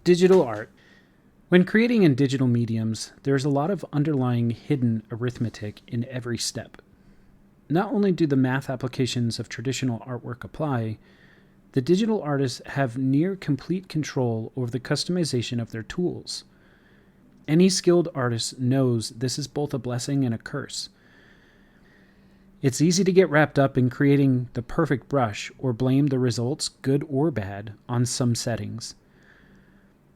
Digital art. When creating in digital mediums, there's a lot of underlying hidden arithmetic in every step. Not only do the math applications of traditional artwork apply, the digital artists have near complete control over the customization of their tools. Any skilled artist knows this is both a blessing and a curse. It's easy to get wrapped up in creating the perfect brush or blame the results, good or bad, on some settings.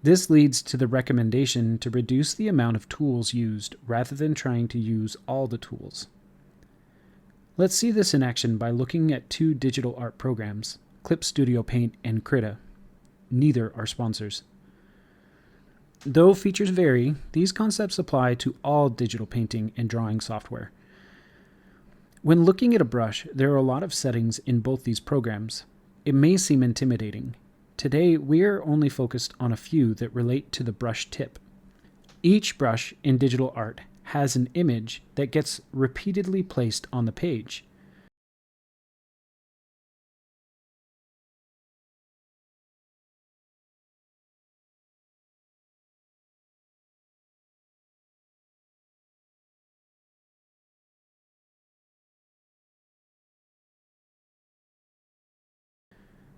This leads to the recommendation to reduce the amount of tools used rather than trying to use all the tools. Let's see this in action by looking at two digital art programs, Clip Studio Paint and Krita. Neither are sponsors. Though features vary, these concepts apply to all digital painting and drawing software. When looking at a brush, there are a lot of settings in both these programs. It may seem intimidating. Today, we are only focused on a few that relate to the brush tip. Each brush in digital art has an image that gets repeatedly placed on the page.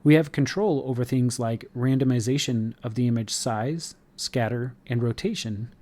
We have control over things like randomization of the image size, scatter, and rotation.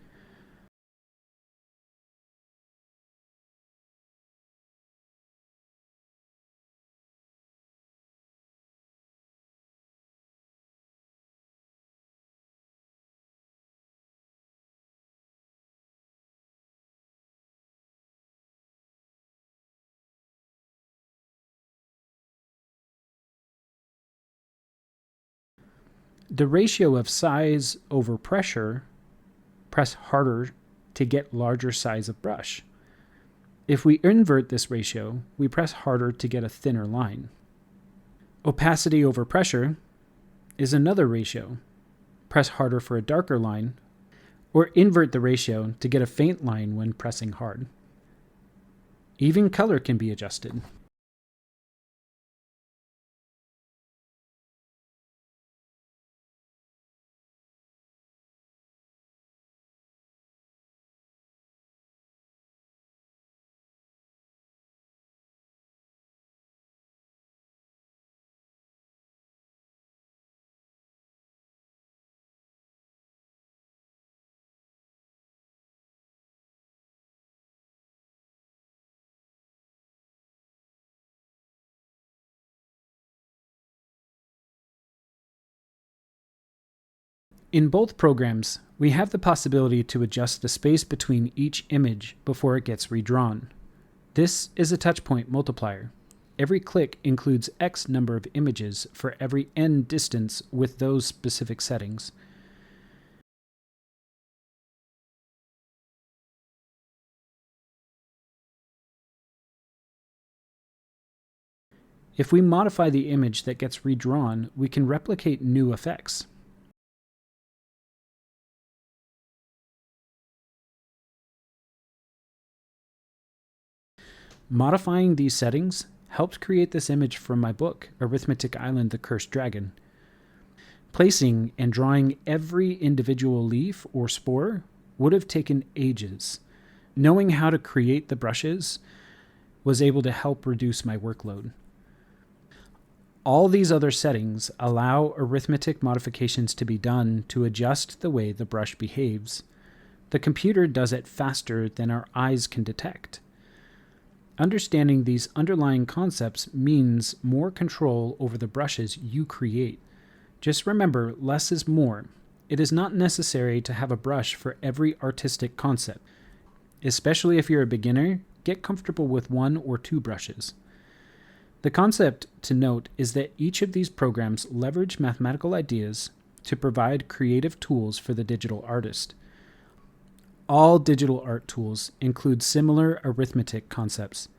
The ratio of size over pressure, press harder to get larger size of brush. If we invert this ratio, we press harder to get a thinner line. Opacity over pressure is another ratio. Press harder for a darker line, or invert the ratio to get a faint line when pressing hard. Even color can be adjusted. In both programs, we have the possibility to adjust the space between each image before it gets redrawn. This is a touchpoint multiplier. Every click includes X number of images for every N distance with those specific settings. If we modify the image that gets redrawn, we can replicate new effects. Modifying these settings helped create this image from my book, Arithmetic Island: The Cursed Dragon. Placing and drawing every individual leaf or spore would have taken ages. Knowing how to create the brushes was able to help reduce my workload. All these other settings allow arithmetic modifications to be done to adjust the way the brush behaves. The computer does it faster than our eyes can detect. Understanding these underlying concepts means more control over the brushes you create. Just remember, less is more. It is not necessary to have a brush for every artistic concept. Especially if you're a beginner, get comfortable with one or two brushes. The concept to note is that each of these programs leverage mathematical ideas to provide creative tools for the digital artist. All digital art tools include similar arithmetic concepts.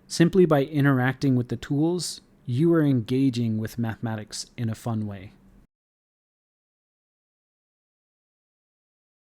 Simply by interacting with the tools, you are engaging with mathematics in a fun way.